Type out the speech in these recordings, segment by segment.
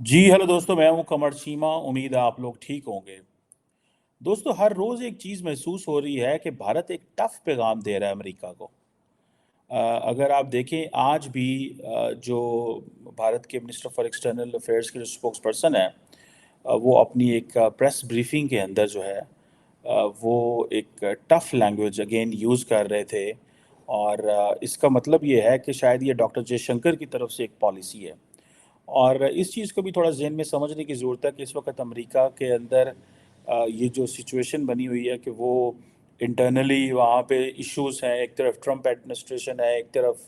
जी hello दोस्तों, मैं हूं कमर चीमा। उम्मीद है आप लोग ठीक होंगे। दोस्तों, हर रोज़ एक चीज़ महसूस हो रही है कि भारत एक टफ पैगाम दे रहा है अमेरिका को। अगर आप देखें आज भी जो भारत के मिनिस्टर फॉर एक्सटर्नल अफेयर्स के जो स्पोक्स पर्सन है, वो अपनी एक प्रेस ब्रीफिंग के अंदर जो है वो एक टफ लैंग्वेज अगेन यूज़ कर रहे थे। और इसका मतलब ये है कि शायद ये डॉक्टर जयशंकर की तरफ से एक पॉलिसी है। और इस चीज़ को भी थोड़ा ज़हन में समझने की ज़रूरत है कि इस वक्त अमेरिका के अंदर ये जो सिचुएशन बनी हुई है कि वो इंटरनली वहाँ पे इश्यूज़ हैं। एक तरफ ट्रम्प एडमिनिस्ट्रेशन है, एक तरफ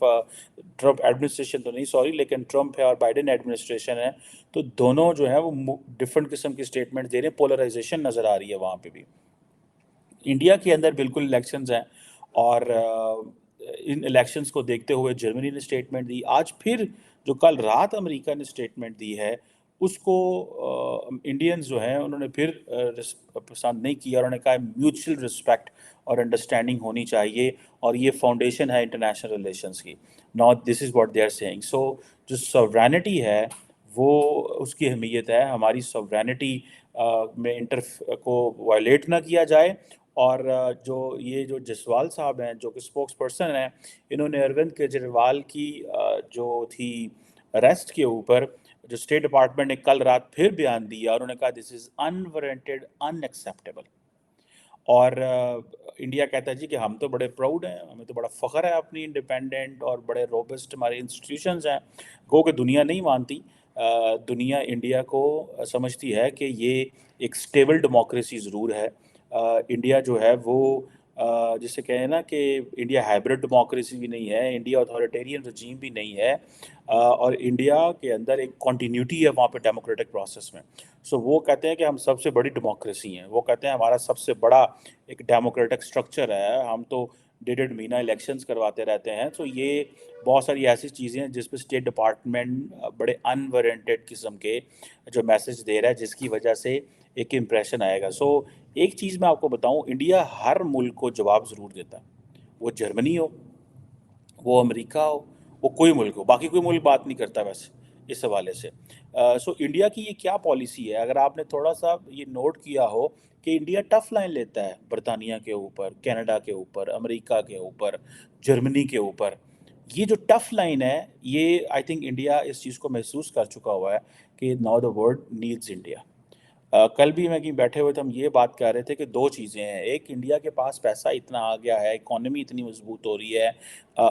ट्रम्प एडमिनिस्ट्रेशन तो नहीं, सॉरी, लेकिन ट्रम्प है और बाइडेन एडमिनिस्ट्रेशन है। तो दोनों जो है वो डिफरेंट किस्म की स्टेटमेंट दे रहे हैं। पोलराइजेशन नज़र आ रही है वहाँ पे भी। इंडिया के अंदर बिल्कुल इलेक्शंस हैं और इन इलेक्शंस को देखते हुए जर्मनी ने स्टेटमेंट दी। आज फिर जो कल रात अमेरिका ने स्टेटमेंट दी है उसको इंडियंस जो हैं उन्होंने फिर पसंद नहीं किया और उन्होंने कहा म्यूचुअल रिस्पेक्ट और अंडरस्टैंडिंग होनी चाहिए और ये फाउंडेशन है इंटरनेशनल रिलेशंस की। Not this is what they are saying. So जो सॉवरेनिटी है वो उसकी अहमियत है। हमारी सॉवरेनिटी में इंटर को वायलेट ना किया जाए। और जो ये जो जसवाल साहब हैं जो कि स्पोक्स पर्सन हैं, इन्होंने अरविंद केजरीवाल की जो थी अरेस्ट के ऊपर जो स्टेट डिपार्टमेंट ने कल रात फिर बयान दिया और उन्होंने कहा दिस इज़ अनवारंटेड, अनएक्सेप्टेबल। और इंडिया कहता है जी कि हम तो बड़े प्राउड हैं, हमें तो बड़ा फ़ख्र है अपनी इंडिपेंडेंट और बड़े रोबस्ट हमारे इंस्टीट्यूशंस हैं। गो कि दुनिया नहीं मानती। दुनिया इंडिया को समझती है कि ये एक स्टेबल डेमोक्रेसी ज़रूर है। इंडिया जो है वो जिसे कहें ना कि इंडिया हाइब्रिड डेमोक्रेसी भी नहीं है, इंडिया अथॉरिटेरियन रजीम भी नहीं है। और इंडिया के अंदर एक कॉन्टीन्यूटी है वहाँ पे डेमोक्रेटिक प्रोसेस में। सो वो कहते हैं कि हम सबसे बड़ी डेमोक्रेसी हैं। वो कहते हैं हमारा सबसे बड़ा एक डेमोक्रेटिक स्ट्रक्चर है। हम तो डेढ़ महीना इलेक्शंस करवाते रहते हैं। सो ये बहुत सारी ऐसी चीज़ें हैं जिस पे स्टेट डिपार्टमेंट बड़े अनवारंटेड किस्म के जो मैसेज दे रहा है, जिसकी वजह से एक इम्प्रेशन आएगा। सो एक चीज़ मैं आपको बताऊं, इंडिया हर मुल्क को जवाब ज़रूर देता है। वो जर्मनी हो, वो अमेरिका हो, वो कोई मुल्क हो। बाकी कोई मुल्क बात नहीं करता वैसे इस हवाले से। सो इंडिया की ये क्या पॉलिसी है, अगर आपने थोड़ा सा ये नोट किया हो कि इंडिया टफ लाइन लेता है बरतानिया के ऊपर, कनाडा के ऊपर, अमेरिका के ऊपर, जर्मनी के ऊपर। ये जो टफ लाइन है, ये आई थिंक इंडिया इस चीज़ को महसूस कर चुका हुआ है कि now the world needs India. कल भी मैं कहीं बैठे हुए थे, हम ये बात कर रहे थे कि दो चीज़ें हैं। एक, इंडिया के पास पैसा इतना आ गया है, इकॉनमी इतनी मजबूत हो रही है,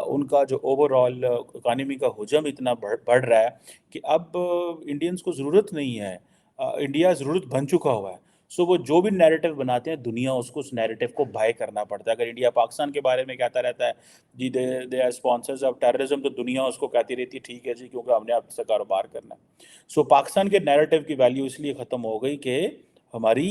उनका जो ओवरऑल इकॉनमी का हुजम इतना बढ़ रहा है कि अब इंडियंस को ज़रूरत नहीं है। इंडिया ज़रूरत बन चुका हुआ है। सो वो जो भी नैरेटिव बनाते हैं, दुनिया उसको उस नैरेटिव को बाय करना पड़ता है। अगर इंडिया पाकिस्तान के बारे में कहता रहता है जी they are sponsors of terrorism, तो दुनिया उसको कहती रहती है ठीक है जी, क्योंकि हमने आपसे कारोबार करना है। सो पाकिस्तान के नैरेटिव की वैल्यू इसलिए ख़त्म हो गई कि हमारी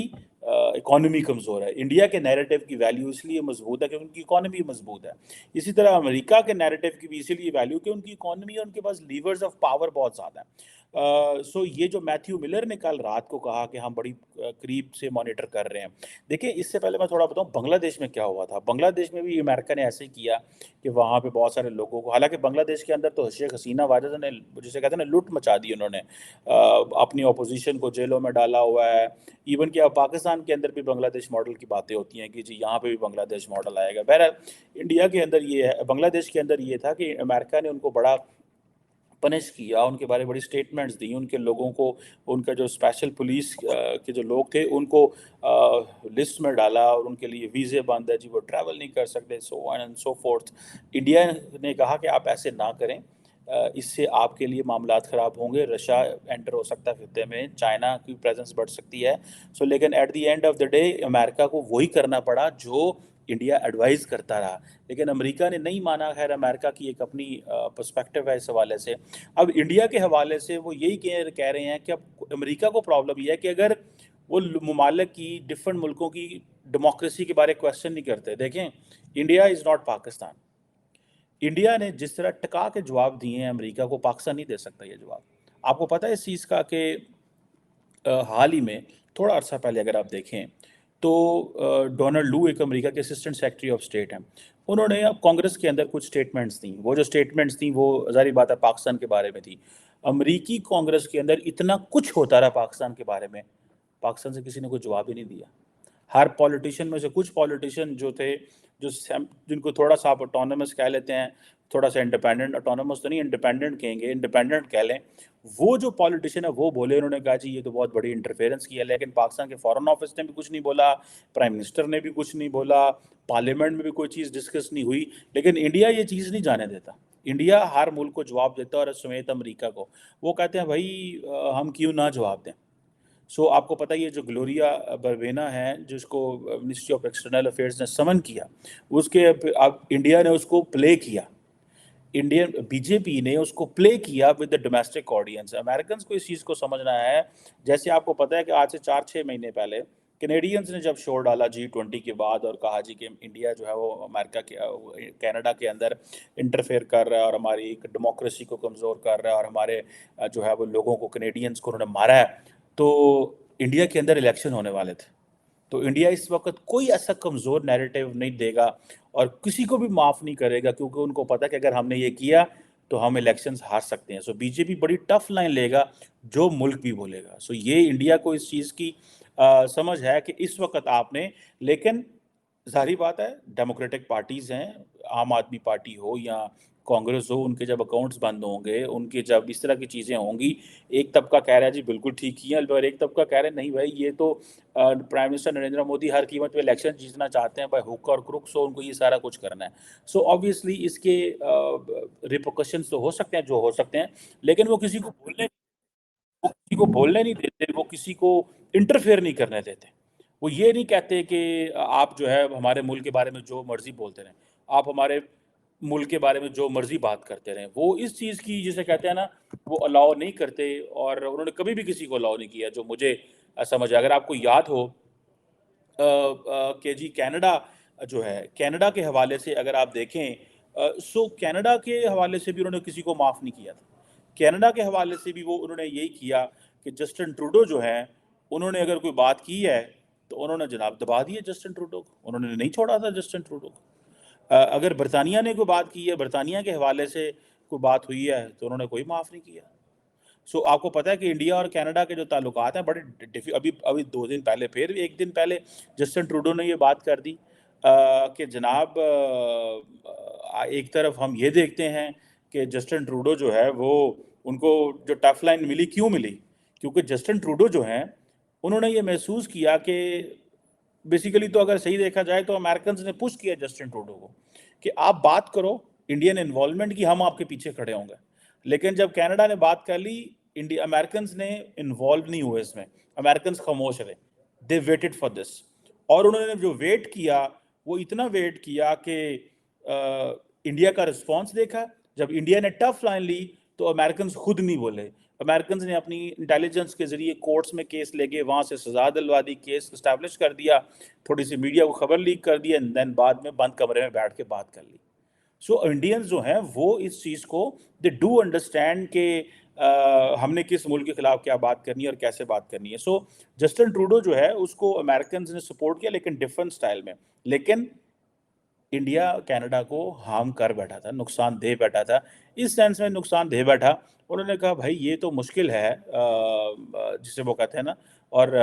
इकॉनमी कमज़ोर है। इंडिया के नैरेटिव की वैल्यू इसलिए मजबूत है कि उनकी इकॉनमी मजबूत है। इसी तरह अमेरिका के नैरेटिव की भी इसीलिए वैल्यू कि उनकी इकॉनमी और उनके पास लीवर्स ऑफ पावर बहुत ज़्यादा है। सो ये जो मैथ्यू मिलर ने कल रात को कहा कि हम बड़ी करीब से मॉनिटर कर रहे हैं। देखिए, इससे पहले मैं थोड़ा बताऊं बांग्लादेश में क्या हुआ था। बांग्लादेश में भी अमेरिका ने ऐसे ही किया कि वहाँ पे बहुत सारे लोगों को, हालांकि बांग्लादेश के अंदर तो शेख हसीना वाजद ने, जिसे कहते हैं ना, लूट मचा दी उन्होंने। अपनी अपोजिशन को जेलों में डाला हुआ है। इवन कि अब पाकिस्तान के अंदर भी बांग्लादेश मॉडल की बातें होती हैं कि जी यहाँ पे भी बांग्लादेश मॉडल आएगा। बहरहाल, इंडिया के अंदर ये है, बांग्लादेश के अंदर ये था कि अमेरिका ने उनको बड़ा पनिश किया, उनके बारे में बड़ी स्टेटमेंट्स दी, उनके लोगों को, उनका जो स्पेशल पुलिस के जो लोग थे उनको लिस्ट में डाला और उनके लिए वीज़े बंद है जी, वो ट्रैवल नहीं कर सकते, so on and so fourth. India ने कहा कि आप ऐसे ना करें, इससे आपके लिए मामलात ख़राब होंगे। रशिया एंटर हो सकता है खत्े में, चाइना की प्रेजेंस बढ़ सकती है। सो लेकिन at the end of the day America को वही करना पड़ा जो इंडिया एडवाइस करता रहा। लेकिन अमेरिका ने नहीं माना। खैर, अमेरिका की एक अपनी पर्सपेक्टिव है इस हवाले से। अब इंडिया के हवाले से वो यही कह रहे हैं कि अब अमेरिका को प्रॉब्लम यह है कि अगर वो ममालिक की, डिफरेंट मुल्कों की डेमोक्रेसी के बारे क्वेश्चन नहीं करते। देखें, India is not Pakistan. India ने जिस तरह टका के जवाब दिए हैं अमेरिका को, पाकिस्तान नहीं दे सकता ये जवाब। आपको पता है इस चीज़ का कि हाल ही में, थोड़ा अर्सा पहले अगर आप देखें तो डोनाल्ड लू एक अमेरिका के असिस्टेंट सेक्रेटरी ऑफ स्टेट हैं। उन्होंने अब कांग्रेस के अंदर कुछ स्टेटमेंट्स दी। वो जो स्टेटमेंट्स दी वो ज़ाहिर बात है पाकिस्तान के बारे में थी। अमरीकी कांग्रेस के अंदर इतना कुछ होता रहा पाकिस्तान के बारे में, पाकिस्तान से किसी ने कोई जवाब ही नहीं दिया। हर पॉलिटिशियन में से कुछ पॉलिटिशियन जो थे, जिनको थोड़ा सा आप ऑटोनमस कह लेते हैं, थोड़ा सा इंडिपेंडेंट, ऑटोनमस तो नहीं, इंडिपेंडेंट कहेंगे, इंडिपेंडेंट कह लें, वो जो पॉलिटिशियन है वो बोले, उन्होंने कहा जी ये तो बहुत बड़ी इंटरफेरेंस की है, लेकिन पाकिस्तान के फॉरेन ऑफिस ने भी कुछ नहीं बोला, प्राइम मिनिस्टर ने भी कुछ नहीं बोला, पार्लियामेंट में भी कोई चीज़ डिस्कस नहीं हुई। लेकिन इंडिया ये चीज़ नहीं जाने देता, इंडिया हर मुल्क को जवाब देता है, और समेत अमेरिका को। वो कहते हैं भाई हम क्यों ना जवाब दें। सो आपको पता ही है, जो ग्लोरिया बरवेना है, जिसको मिनिस्ट्री ऑफ एक्सटर्नल अफेयर्स ने समन किया, उसके अब इंडिया ने उसको प्ले किया, इंडियन बीजेपी ने उसको प्ले किया with the domestic audience. American को इस चीज़ को समझना है, जैसे आपको पता है कि आज से 4-6 महीने पहले कैनेडियंस ने जब शोर डाला G20 के बाद और कहा जी कि इंडिया जो है वो अमेरिका के कनाडा के अंदर इंटरफेयर कर रहा है और हमारी एक डेमोक्रेसी को कमज़ोर कर रहा है और हमारे जो है वो लोगों को, कैनेडियंस को उन्होंने मारा है, तो इंडिया के अंदर इलेक्शन होने वाले थे। तो इंडिया इस वक्त कोई ऐसा कमज़ोर नैरेटिव नहीं देगा और किसी को भी माफ़ नहीं करेगा, क्योंकि उनको पता है कि अगर हमने ये किया तो हम इलेक्शंस हार सकते हैं। सो बीजेपी बड़ी टफ लाइन लेगा, जो मुल्क भी बोलेगा। सो ये इंडिया को इस चीज़ की समझ है कि इस वक्त आपने, लेकिन ज़ाहिर बात है डेमोक्रेटिक पार्टीज़ हैं, आम आदमी पार्टी हो या कांग्रेस हो, उनके जब अकाउंट्स बंद होंगे, उनके जब इस तरह की चीज़ें होंगी, एक तबका कह रहा है जी बिल्कुल ठीक ही है, और एक तबका कह रहा है नहीं भाई ये तो प्राइम मिनिस्टर नरेंद्र मोदी हर कीमत पे इलेक्शन जीतना चाहते हैं, भाई हुक और क्रुक, सो उनको ये सारा कुछ करना है। सो ऑब्वियसली इसके रिपोकशंस तो हो सकते हैं जो हो सकते हैं, लेकिन वो किसी को बोलने नहीं देते, वो किसी को इंटरफेयर नहीं करने देते। वो ये नहीं कहते कि आप जो है हमारे मुल्क के बारे में जो मर्जी बोलते रहें, आप हमारे मुल्क के बारे में जो मर्जी बात करते रहें। वो इस चीज़ की, जिसे कहते हैं ना, वो अलाउ नहीं करते, और उन्होंने कभी भी किसी को अलाउ नहीं किया, जो मुझे समझ है। अगर आपको याद हो कि जी कनाडा जो है, कनाडा के हवाले से अगर आप देखें, सो कनाडा के हवाले से भी उन्होंने किसी को माफ़ नहीं किया था। कनाडा के हवाले से भी वो उन्होंने यही किया कि जस्टिन ट्रूडो जो हैं, उन्होंने अगर कोई बात की है तो उन्होंने जनाब दबा दिया जस्टिन ट्रूडो को, उन्होंने नहीं छोड़ा था जस्टिन ट्रूडो को। अगर बरतानिया ने कोई बात की है, बरतानिया के हवाले से कोई बात हुई है, तो उन्होंने कोई माफ़ नहीं किया। सो आपको पता है कि इंडिया और कनाडा के जो ताल्लुकात हैं बड़े अभी अभी 2 दिन पहले, फिर 1 दिन पहले जस्टिन ट्रूडो ने ये बात कर दी कि जनाब एक तरफ हम ये देखते हैं कि जस्टिन ट्रूडो जो है वो, उनको जो टफ लाइन मिली, क्यों मिली? क्योंकि जस्टिन ट्रूडो जो हैं, उन्होंने ये महसूस किया कि बेसिकली, तो अगर सही देखा जाए तो अमेरिकन ने पुश किया जस्टिन ट्रूडो को कि आप बात करो इंडियन इन्वॉल्वमेंट की, हम आपके पीछे खड़े होंगे। लेकिन जब कनाडा ने बात कर ली, इंडिया अमेरिकन ने इन्वॉल्व नहीं हुए इसमें, अमेरिकन खामोश रहे, दे वेटेड फॉर दिस। और उन्होंने जो वेट किया, वो इतना वेट किया कि इंडिया का रिस्पॉन्स देखा। जब इंडिया ने टफ लाइन ली तो अमेरिकन खुद नहीं बोले, अमेरिकन ने अपनी इंटेलिजेंस के जरिए कोर्ट्स में केस लेके वहाँ से सजा दिलवा दी, केस इस्टेब्लिश कर दिया, थोड़ी सी मीडिया को खबर लीक कर दी, एंड देन बाद में बंद कमरे में बैठ के बात कर ली। सो इंडियंस जो हैं वो इस चीज़ को, दे डू अंडरस्टैंड कि हमने किस मुल्क के खिलाफ क्या बात करनी है और कैसे बात करनी है। सो जस्टिन ट्रूडो जो है उसको अमेरिकन ने सपोर्ट किया, लेकिन डिफरेंट स्टाइल में। लेकिन इंडिया कनाडा को हार्म कर बैठा था, नुकसान दे बैठा था, इस सेंस में नुकसान दे बैठा, उन्होंने कहा भाई ये तो मुश्किल है, जिसे वो कहते हैं ना, और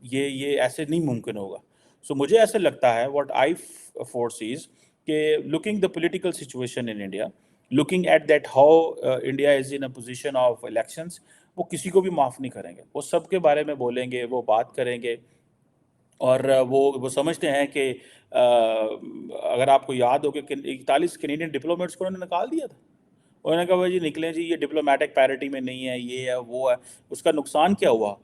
ये ऐसे नहीं मुमकिन होगा। सो मुझे ऐसे लगता है, व्हाट आई फोरसीज, कि looking the political situation in India, looking at that how India is in a position of elections, वो किसी को भी माफ़ नहीं करेंगे, वो सबके बारे में बोलेंगे, वो बात करेंगे। और वो समझते हैं कि अगर आपको याद हो कि 41 कैनेडियन डिप्लोमेट्स को उन्होंने निकाल दिया था। उन्होंने कहा भाई जी निकलें जी, ये डिप्लोमेटिक पैरिटी में नहीं है, ये है वो है। उसका नुकसान क्या हुआ?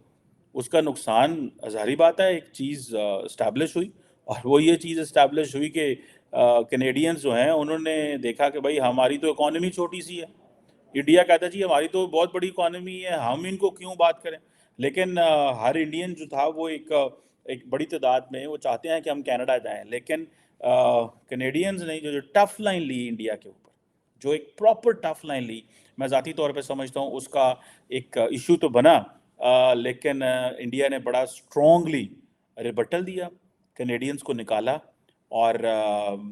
उसका नुकसान, ज़ाहिर बात है, एक चीज़ इस्टेब्लिश हुई, और वो ये चीज़ इस्टेब्लिश हुई कि कैनेडियंस जो हैं उन्होंने देखा कि भाई हमारी तो इकॉनमी छोटी सी है। इंडिया कहता है जी हमारी तो बहुत बड़ी इकॉनमी है, हम इनको क्यों बात करें। लेकिन हर इंडियन जो था वो एक बड़ी तादाद में वो चाहते हैं कि हम कनाडा जाएं, लेकिन कैनेडियंस ने जो टफ लाइन ली इंडिया के ऊपर, जो एक प्रॉपर टफ लाइन ली, मैं ज़ाती तौर पे समझता हूँ उसका एक इशू तो बना, लेकिन इंडिया ने बड़ा स्ट्रॉन्गली रिबटल दिया, कैनेडियंस को निकाला, और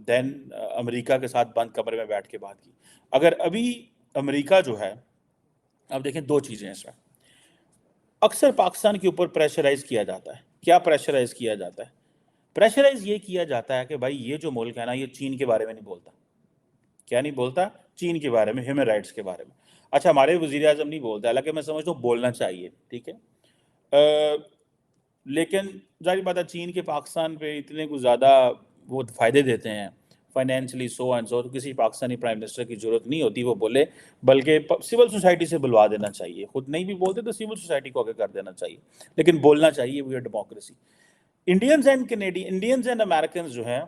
देन अमेरिका के साथ बंद कमरे में बैठ के बात की। अगर अभी अमेरिका जो है अब देखें दो चीज़ें हैं इसमें। अक्सर पाकिस्तान के ऊपर प्रेशराइज किया जाता है। क्या प्रेशराइज किया जाता है? प्रेशराइज ये किया जाता है कि भाई ये जो मुल्क है ना, ये चीन के बारे में नहीं बोलता। क्या नहीं बोलता? चीन के बारे में, ह्यूमन राइट्स के बारे में। अच्छा, हमारे वज़ीर आज़म नहीं बोलते, हालांकि मैं समझता हूँ बोलना चाहिए, ठीक है। लेकिन जाहिर बात है, चीन के पाकिस्तान पे इतने कुछ ज़्यादा वो फ़ायदे देते हैं फाइनेंशियली, सो एंड सो, तो किसी पाकिस्तानी प्राइम मिनिस्टर की ज़रूरत नहीं होती वो बोले, बल्कि सिविल सोसाइटी से बुलवा देना चाहिए। खुद नहीं भी बोलते तो सिविल सोसाइटी को आगे कर देना चाहिए, लेकिन बोलना चाहिए, we are democracy. Indians and American जो हैं,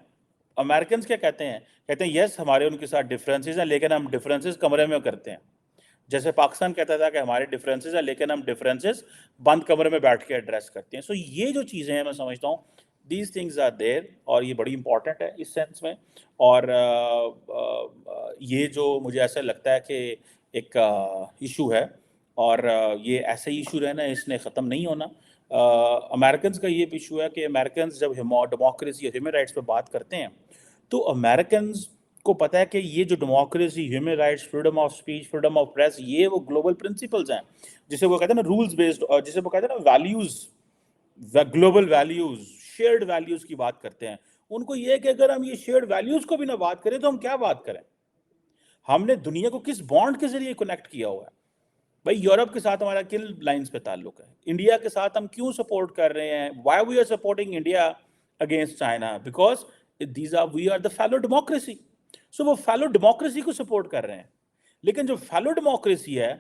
अमेरिकन क्या कहते हैं? कहते हैं यस, हमारे उनके साथ डिफरेंसेस हैं, लेकिन हम डिफरेंसेस कमरे में करते हैं। जैसे पाकिस्तान कहता था कि हमारे डिफरेंसेस हैं, लेकिन हम डिफरेंसेस बंद कमरे में बैठ के एड्रेस करते हैं। सो ये जो चीज़ें हैं, मैं समझता हूँ दीज थिंग्स आर देयर, और ये बड़ी इंपॉर्टेंट है इस सेंस में। और ये जो मुझे ऐसा लगता है कि एक इशू है, और ये ऐसे ही इशू रहना है, इसने ख़त्म नहीं होना। अमेरिकन का ये इशू है कि अमेरिकन जब डेमोक्रेसी या ह्यूमन राइट्स पे बात करते हैं, तो अमेरिकन को पता है कि ये जो democracy, human rights, freedom of speech, freedom of press, ये वो ग्लोबल प्रिंसिपल्स हैं, जिसे वो कहते हैं ना रूल्स बेस्ड, और जिसे वो कहते हैं ना values, global values, shared values की बात करते हैं। उनको ये है कि अगर हम ये शेयर्ड वैल्यूज को भी ना बात करें तो हम क्या बात करें? हमने दुनिया को किस बॉन्ड के जरिए कनेक्ट किया हुआ है? भाई यूरोप के साथ हमारा किन लाइंस पे ताल्लुक है? इंडिया के साथ हम क्यों सपोर्ट कर रहे हैं? Why we are supporting India against China? Because these are we are the fellow democracy. So वो फेलो डेमोक्रेसी को सपोर्ट कर रहे हैं। लेकिन जो फेलो डेमोक्रेसी है,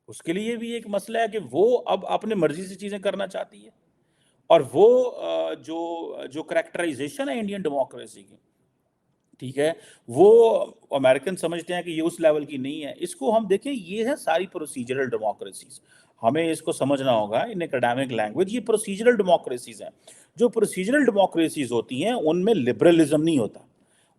उसके लिए भी एक मसला है कि वो अब अपने मर्जी से चीजें करना चाहती है। और वो जो जो करेक्टराइजेशन है इंडियन डेमोक्रेसी की, ठीक है, वो अमेरिकन समझते हैं कि ये उस लेवल की नहीं है। इसको हम देखें, ये है सारी प्रोसीजरल डेमोक्रेसीज। हमें इसको समझना होगा इन एकेडमिक लैंग्वेज, ये प्रोसीजरल डेमोक्रेसीज हैं। जो प्रोसीजरल डेमोक्रेसीज होती हैं उनमें लिबरलिज्म नहीं होता,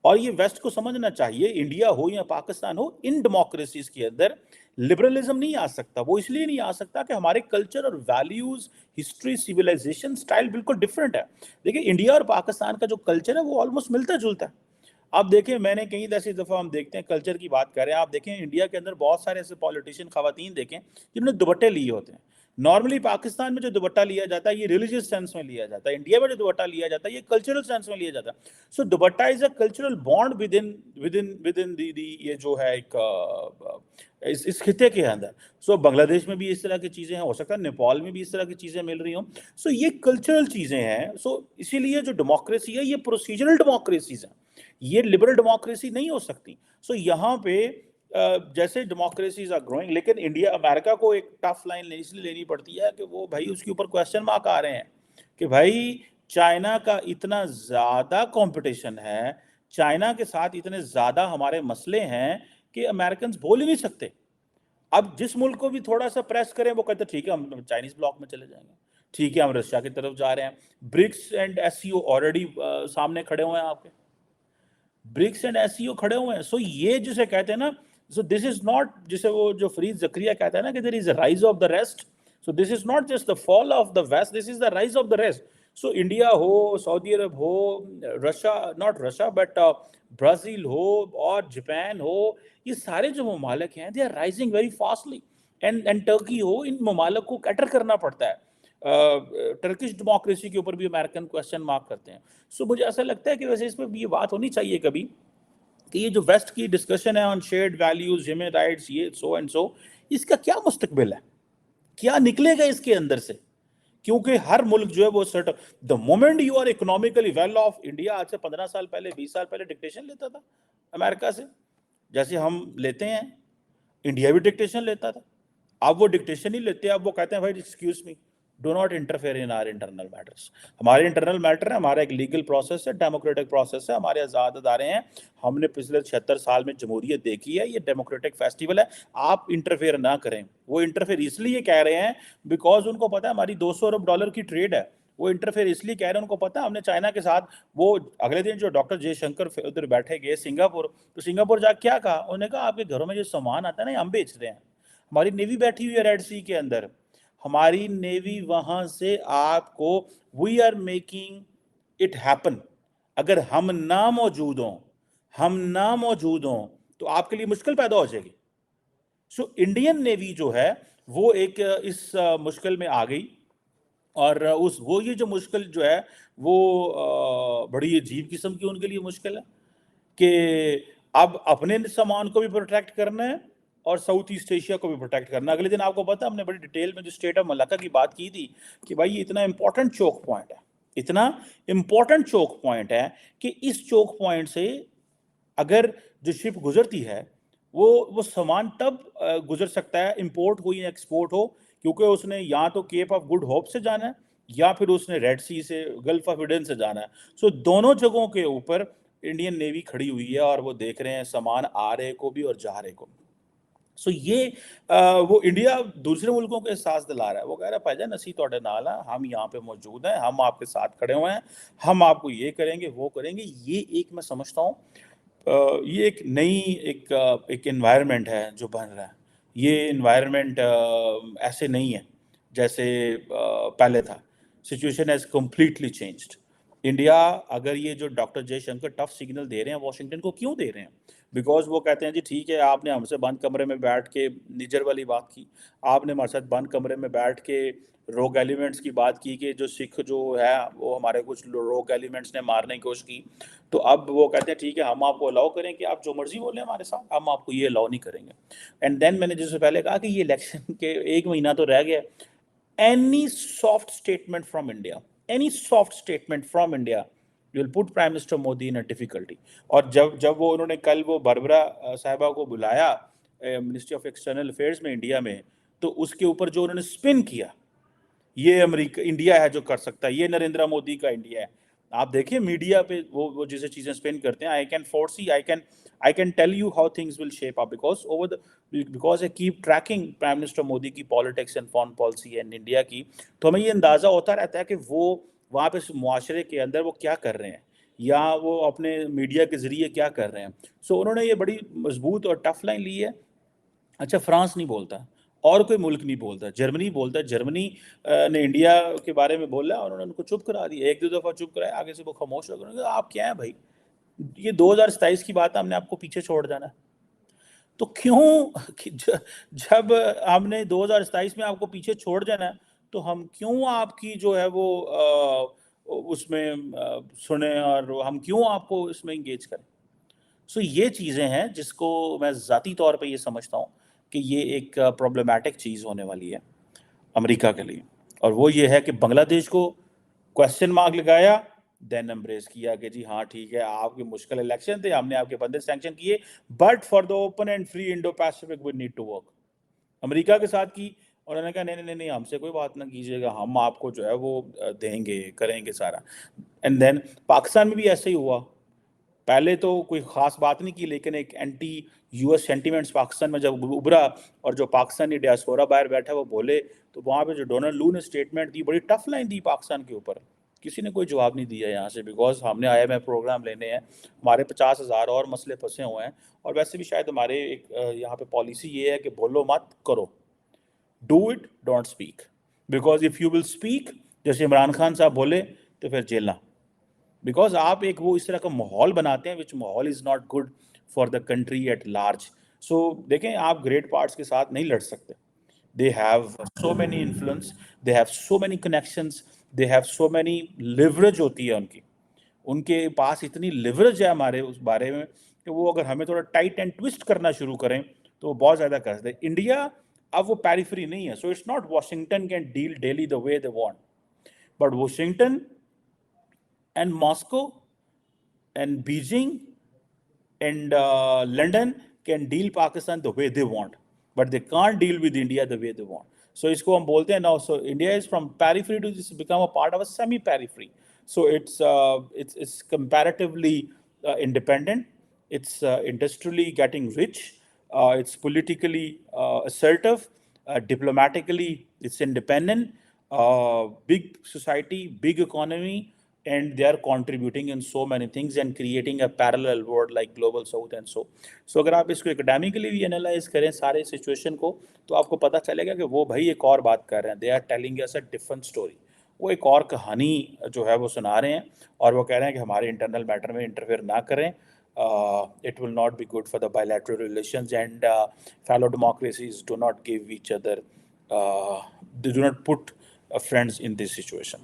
और ये वेस्ट को समझना चाहिए। इंडिया हो या पाकिस्तान हो, इन डेमोक्रेसीज के अंदर लिबरलिज्म नहीं आ सकता। वो इसलिए नहीं आ सकता कि हमारे कल्चर और वैल्यूज, हिस्ट्री, सिविलाइजेशन, स्टाइल बिल्कुल डिफरेंट है। देखिए, इंडिया और पाकिस्तान का जो कल्चर है वो ऑलमोस्ट मिलता जुलता है। आप देखें, मैंने कई ऐसी दफ़ा हम देखते हैं, कल्चर की बात कर रहे हैं, आप देखें इंडिया के अंदर बहुत सारे ऐसे पॉलिटिशियन खवातीन देखें जिन्होंने दुपट्टे लिए होते हैं। नॉर्मली पाकिस्तान में जो दुपट्टा लिया जाता है ये रिलीजियस सेंस में लिया जाता है, इंडिया में जो दुपट्टा लिया जाता है ये कल्चरल सेंस में लिया जाता है। So dupatta is a cultural bond within the ये जो है एक इस खिते के अंदर। सो बांग्लादेश में भी इस तरह की चीज़ें हैं, हो सकता है नेपाल में भी इस तरह की चीज़ें मिल रही हों। सो ये कल्चरल चीज़ें हैं। सो इसीलिए जो डेमोक्रेसी है ये प्रोसीजरल डेमोक्रेसीज हैं, ये लिबरल डेमोक्रेसी नहीं हो सकती। सो यहाँ पे जैसे डेमोक्रेसीज आर ग्रोइंग, लेकिन इंडिया, अमेरिका को एक टफ लाइन इसलिए लेनी पड़ती है कि वो भाई उसके ऊपर क्वेश्चन मार्क आ रहे हैं कि भाई चाइना का इतना ज़्यादा कंपटीशन है, चाइना के साथ इतने ज़्यादा हमारे मसले हैं कि अमेरिकन बोल ही नहीं सकते। अब जिस मुल्क को भी थोड़ा सा प्रेस करें वो कहते ठीक है हम चाइनीज ब्लॉक में चले जाएंगे, ठीक है हम रशिया की तरफ जा रहे हैं। ब्रिक्स एंड एससीओ ऑलरेडी सामने खड़े हुए हैं आपके, ब्रिक्स एंड एससीओ खड़े हुए हैं। सो ये जिसे कहते हैं ना, सो दिस इज नॉट, जिसे वो जो फरीद जकरिया कहता है ना कि there is a rise of the rest. So this is not just the fall of the west, this is the rise of the rest. So India हो, सऊदी अरब हो, Russia, not Russia but Brazil हो और Japan हो, ये सारे जो ममालिक हैं they are rising very fastly. And Turkey हो, इन ममालिक को कैटर करना पड़ता है। टर्किश डेमोक्रेसी के ऊपर भी अमेरिकन क्वेश्चन मार्क करते हैं। सो मुझे ऐसा लगता है कि वैसे इस पर भी ये बात होनी चाहिए कभी कि ये जो वेस्ट की डिस्कशन है on shared values, human rights, ये सो एंड सो, इसका क्या मुस्तकबिल है, क्या निकलेगा इसके अंदर से? क्योंकि हर मुल्क जो है वो सर्ट, the moment you are economically well off, India आज से 15 साल पहले, 20 साल पहले डिक्टेशन लेता था अमेरिका से, जैसे हम लेते हैं, इंडिया भी डिक्टेशन लेता था। अब वो डिक्टेशन ही लेते हैं, अब वो कहते हैं भाई excuse me, do not interfere in are internal matters. हमारे इंटरनल मैटर है, हमारा एक लीगल प्रोसेस है, डेमोक्रेटिक प्रोसेस है, हमारे आज़ाद अदारे हैं, हमने पिछले 76 साल में जमहूरियत देखी है, ये डेमोक्रेटिक फेस्टिवल है, आप इंटरफेयर ना करें। वो इंटरफेयर इसलिए कह रहे हैं बिकॉज उनको पता है हमारी $200 अरब की ट्रेड है। वो इंटरफेयर इसलिए कह रहे हैं, उनको पता है हमने चाइना के साथ, वो अगले दिन जो डॉक्टर जयशंकर उधर बैठे गए सिंगापुर, तो सिंगापुर जाकर क्या कहा, उन्होंने कहा आपके घरों में जो सामान आता है ना हम बेच रहे हैं। हमारी नेवी बैठी हुई है रेड सी के अंदर, हमारी नेवी वहां से आपको, we are making it happen. अगर हम ना मौजूद हों, हम ना मौजूद हों तो आपके लिए मुश्किल पैदा हो जाएगी। سو انڈین نیوی جو ہے وہ ایک اس مشکل میں آ گئی، اور وہ یہ جو مشکل جو ہے وہ بڑی عجیب قسم کی ان کے لیے مشکل ہے کہ اب اپنے سامان کو بھی پروٹیکٹ کرنا ہے اور ساؤتھ ایسٹ ایشیا کو بھی پروٹیکٹ کرنا ہے۔ اگلے دن آپ کو پتا ہم نے بڑی ڈیٹیل میں جو اسٹیٹ آف ملکہ کی بات کی تھی کہ بھائی یہ اتنا امپورٹنٹ چوک پوائنٹ ہے، اتنا امپورٹنٹ چوک پوائنٹ ہے کہ اس چوک پوائنٹ سے اگر جو شپ گزرتی ہے وہ سامان تب گزر سکتا ہے، امپورٹ ہو یا ایکسپورٹ ہو، کیونکہ اس نے یا تو کیپ آف گڈ ہوپ سے جانا ہے یا پھر اس نے ریڈ سی سے، گلف آف ایڈن سے جانا ہے۔ سو دونوں جگہوں کے اوپر انڈین نیوی کھڑی ہوئی ہے اور وہ دیکھ رہے ہیں سامان آ رہے کو بھی اور جا رہے کو بھی۔ سو یہ وہ انڈیا دوسرے ملکوں کو احساس دلا رہا ہے، وہ کہہ رہا ہے بھائی جان اسی تواڈے نال ہیں، ہم یہاں پہ موجود ہیں، ہم آپ کے ساتھ کھڑے ہوئے ہیں، ہم آپ کو یہ کریں گے وہ کریں گے۔ یہ ایک میں سمجھتا ہوں یہ ایک نئی ایک انوائرمنٹ ہے جو بن رہا ہے۔ یہ انوائرمنٹ ایسے نہیں ہے جیسے پہلے تھا۔ Situation has completely changed. India اگر یہ جو doctor J Shankar tough signal دے رہے ہیں واشنگٹن کو، کیوں دے رہے ہیں؟ بیکاز وہ کہتے ہیں جی ٹھیک ہے آپ نے ہم سے بند کمرے میں بیٹھ کے نیجر والی بات کی، آپ نے ہمارے ساتھ بند کمرے میں بیٹھ کے روگ ایلیمنٹس کی بات کی کہ جو سکھ جو ہے وہ ہمارے کچھ روگ ایلیمنٹس نے مارنے کی کوشش کی، تو اب وہ کہتے ہیں ٹھیک ہے ہم آپ کو الاؤ کریں کہ آپ جو مرضی بولیں ہمارے ساتھ، ہم آپ کو یہ الاؤ نہیں کریں گے۔ اینڈ دین میں نے جس سے پہلے کہا کہ یہ الیکشن کے 1 مہینہ تو رہ گیا، any soft statement from India, any soft statement from India will put Prime Minister Modi in a difficulty۔ اور جب وہ انہوں نے کل وہ بربرا صاحبہ کو بلایا منسٹری آف ایکسٹرنل افیئرس میں انڈیا میں، تو اس کے اوپر جو انہوں نے سپن کیا، یہ امریکہ انڈیا ہے جو کر سکتا ہے، یہ نریندر مودی کا انڈیا ہے۔ آپ دیکھیں میڈیا پہ وہ جیسے چیزیں سپن کرتے ہیں، I can tell you how things will shape up because I keep tracking Prime Minister Modi کی politics and foreign policy and India کی، تو ہمیں یہ اندازہ ہوتا رہتا ہے کہ وہ وہاں پہ معاشرے کے اندر وہ کیا کر رہے ہیں یا وہ اپنے میڈیا کے ذریعے کیا کر رہے ہیں۔ سو انہوں نے یہ بڑی مضبوط اور ٹف لائن لی ہے۔ اچھا فرانس نہیں بولتا اور کوئی ملک نہیں بولتا، جرمنی بولتا ہے، جرمنی نے انڈیا کے بارے میں بولا اور انہوں نے ان کو چپ کرا دیا، 1-2 دفعہ چپ کرایا، آگے سے وہ خاموش ہو گئے۔ انہوں نے کہا آپ کیا ہیں بھائی، یہ 2027 کی بات ہے، ہم نے آپ کو پیچھے چھوڑ جانا ہے، تو کیوں جب ہم نے 2027 میں آپ کو پیچھے چھوڑ جانا ہے تو ہم کیوں آپ کی جو ہے وہ اس میں سنیں اور ہم کیوں آپ کو اس میں انگیج کریں؟ سو یہ چیزیں ہیں جس کو میں ذاتی طور پہ یہ سمجھتا ہوں کہ یہ ایک پرابلمٹک چیز ہونے والی ہے امریکہ کے لیے، اور وہ یہ ہے کہ بنگلہ دیش کو کویسچن مارک لگایا، دین امبریس کیا کہ جی ہاں ٹھیک ہے آپ کی مشکل الیکشن تھے، ہم نے آپ کے بندے سینکشن کیے، but for the open and free Indo Pacific we need to work. امریکہ کے ساتھ کی، اور انہوں نے کہا نہیں نہیں نہیں ہم سے کوئی بات نہ کیجیے گا، ہم آپ کو جو ہے وہ دیں گے، کریں گے سارا۔ اینڈ دین پاکستان میں بھی ایسے ہی ہوا، پہلے تو کوئی خاص بات نہیں کی، لیکن ایک anti U S sentiments Pakistan میں جب ابھرا اور جو پاکستانی ڈیاسپورا باہر بیٹھا وہ بولے، تو وہاں پہ جو ڈونلڈ لو نے اسٹیٹمنٹ دی، بڑی ٹف لائن دی پاکستان کے اوپر، کسی نے کوئی جواب نہیں دیا یہاں سے، بیکاز ہم نے IMF پروگرام لینے ہیں، ہمارے 50,000 اور مسئلے پھنسے ہوئے ہیں، اور ویسے بھی شاید ہمارے ایک یہاں پہ پالیسی یہ ہے کہ بولو مت، کرو، do it don't speak, because if you will speak جیسے عمران خان صاحب بولے تو پھر جیلنا، بیکاز آپ ایک وہ اس طرح کا ماحول بناتے ہیں وچ ماحول is not good for the country at large. So دیکھیں آپ گریٹ پارٹس کے ساتھ نہیں لڑ سکتے، they have so many influence, they have so many connections, they have so many leverage ہوتی ہے ان کے پاس اتنی لیوریج ہے ہمارے اس بارے میں کہ وہ اگر ہمیں تھوڑا ٹائٹ اینڈ ٹوسٹ کرنا شروع کریں تو وہ بہت زیادہ کر سکتے۔ انڈیا اب وہ پیریفری نہیں ہے، so it's not Washington can deal daily the way they want, but Washington and Moscow and Beijing and London can deal Pakistan the way they want, but they can't deal with India the way they want. So اس کو ہم بولتے ہیں now, so India is from periphery to this become a part of a semi-periphery. So it's comparatively independent. It's industrially getting rich. It's politically assertive. Diplomatically, it's independent. Big society, big economy, and they are contributing in so many things and creating a parallel world like global south and so اگر آپ اس کو academically بھی analyse کریں سارے situation کو تو آپ کو پتہ چلے گا کہ وہ بھائی ایک اور بات کر رہے ہیں، they are telling us a different story، وہ ایک اور کہانی جو ہے وہ سنا رہے ہیں اور وہ کہہ رہے ہیں کہ ہمارے انٹرنل میٹر میں انٹرفیئر نہ کریں، it will not be good for the bilateral relations, and fellow democracies do not give each other, they do not put friends in this situation.